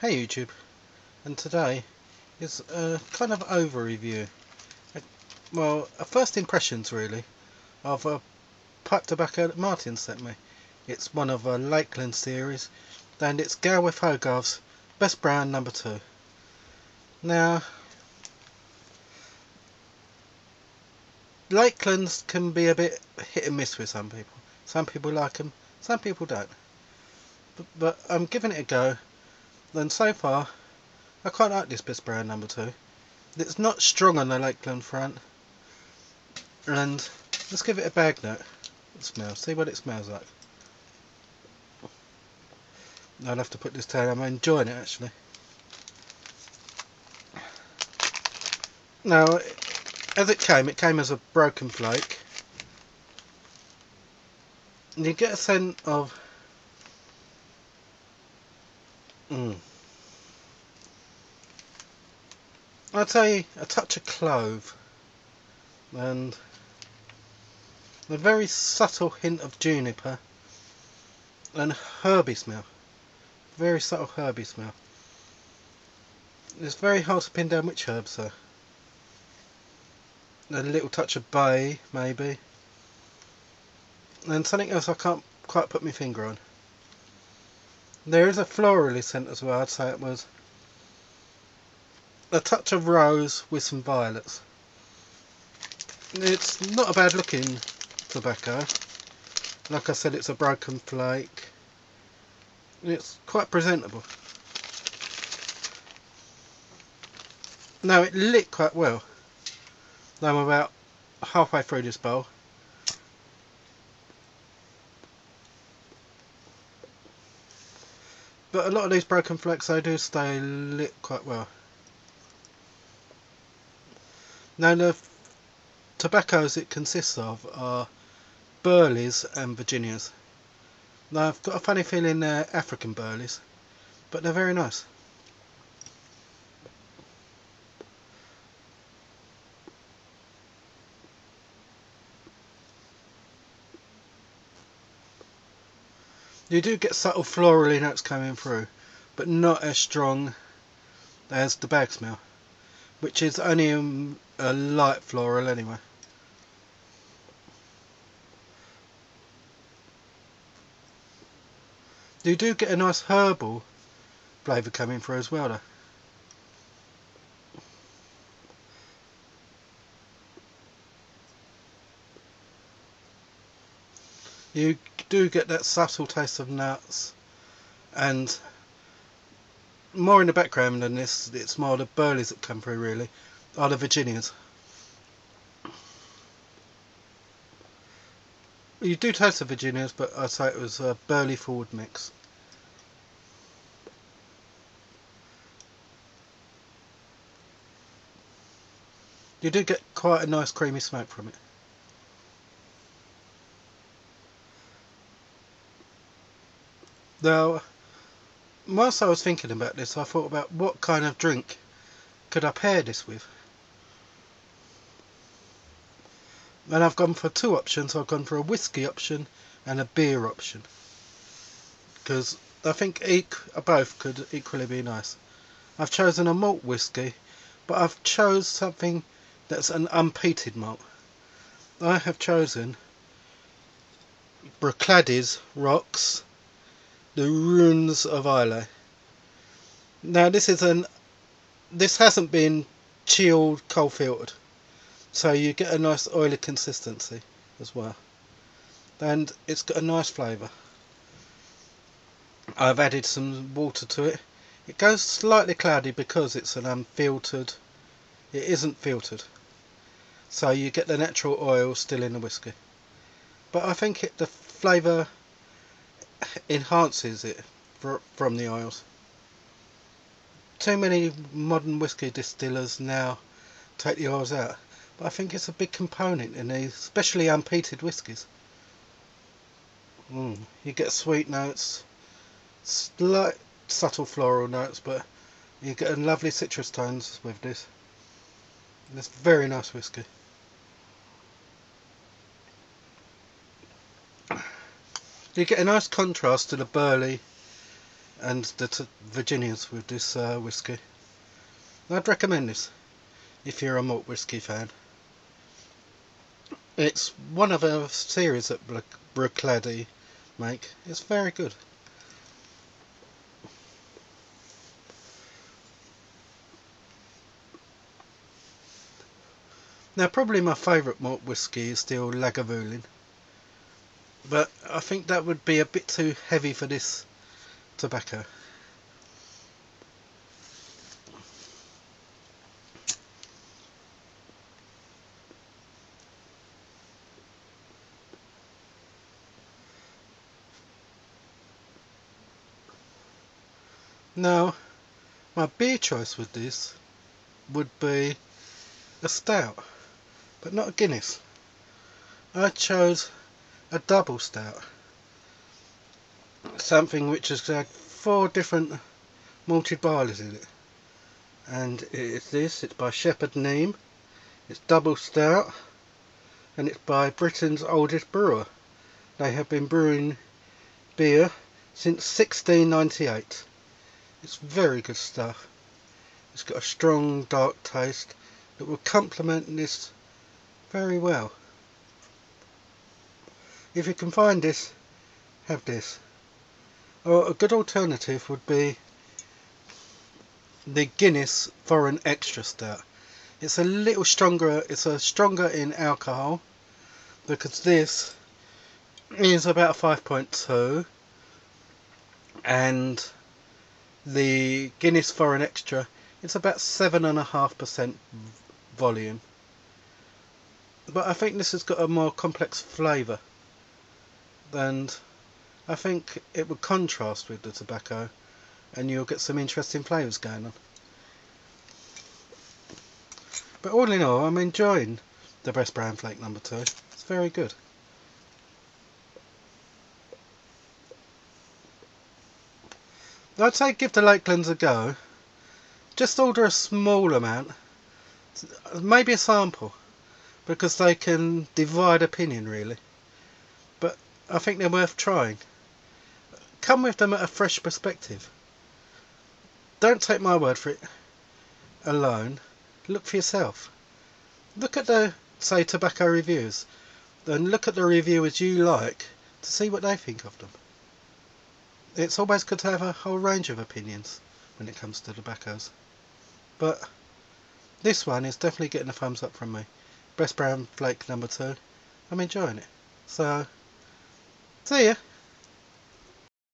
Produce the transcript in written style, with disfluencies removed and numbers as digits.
Hey YouTube, and today is a kind of over review. A first impressions really of a pipe tobacco that Martin sent me. It's one of a Lakeland series, and it's Gawith Hogarth's Best Brand No. 2. Now, Lakelands can be a bit hit and miss with some people. Some people like them, some people don't. But I'm giving it a go, and so far I quite like this Best Brand No. 2. It's not strong on the Lakeland front, and let's give it a bag note. Smell. See what it smells like. I'll have to put this down. I'm enjoying it actually. Now, as it came as a broken flake. And you get a scent of I'd say a touch of clove and a very subtle hint of juniper and herby smell. Very subtle herby smell. It's very hard to pin down which herbs though. A little touch of bay maybe, and something else I can't quite put my finger on. There is a florally scent as well. I'd say it was a touch of rose with some violets. It's not a bad looking tobacco. Like I said, it's a broken flake. It's quite presentable. Now, it lit quite well. Now I'm about halfway through this bowl. But a lot of these broken flakes, they do stay lit quite well. Now the tobaccos it consists of are Burleys and Virginias. Now I've got a funny feeling they're African Burleys, but they're very nice. You do get subtle florally notes coming through, but not as strong as the bag smell, which is only a light floral anyway. You do get a nice herbal flavour coming through as well though. You do get that subtle taste of nuts, and more in the background than this, it's more the Burleys that come through really, are the Virginias. You do taste the Virginias, but I'd say it was a Burley forward mix. You do get quite a nice creamy smoke from it. Now, whilst I was thinking about this, I thought about what kind of drink could I pair this with. And I've gone for two options. I've gone for a whisky option and a beer option, because I think both could equally be nice. I've chosen a malt whisky, but I've chose something that's an unpeated malt. I have chosen Bruichladdich Rocks, the Ruins of Islay. Now this hasn't been chilled, cold filtered, so you get a nice oily consistency as well, and it's got a nice flavour. I've added some water to it. It goes slightly cloudy because it's an unfiltered. It isn't filtered, so you get the natural oil still in the whisky. But I think the flavour enhances it from the oils. Too many modern whisky distillers now take the oils out, but I think it's a big component in these, especially unpeated whiskies. You get sweet notes, slight subtle floral notes, but you get a lovely citrus tones with this. It's very nice whisky. You get a nice contrast to the Burley and the Virginians with this whisky. I'd recommend this if you're a malt whisky fan. It's one of a series that Bruichladdich make. It's very good. Now, probably my favourite malt whisky is still Lagavulin, but I think that would be a bit too heavy for this tobacco. Now, my beer choice with this would be a stout, but not a Guinness. I chose a double stout, something which has had 4 different malted barleys in it, and it's by Shepherd Neame. It's double stout, and it's by Britain's oldest brewer. They have been brewing beer since 1698. It's very good stuff. It's got a strong dark taste that will complement this very well. If you can find this, have this. Or a good alternative would be the Guinness Foreign Extra Stout. It's a little stronger, stronger in alcohol, because this is about 5.2, and the Guinness Foreign Extra, it's about 7.5% volume. But I think this has got a more complex flavour, and I think it would contrast with the tobacco, and you'll get some interesting flavours going on. But all in all, I'm enjoying the Best Brown Flake No. 2. It's very good. I'd say give the Lakelands a go. Just order a small amount, maybe a sample, because they can divide opinion really. But I think they're worth trying. Come with them at a fresh perspective. Don't take my word for it alone. Look for yourself. Look at the, say, tobacco reviews, and look at the reviewers you like to see what they think of them. It's always good to have a whole range of opinions when it comes to tobaccos. But this one is definitely getting a thumbs up from me. Best Brown Flake No. 2. I'm enjoying it. So, see ya.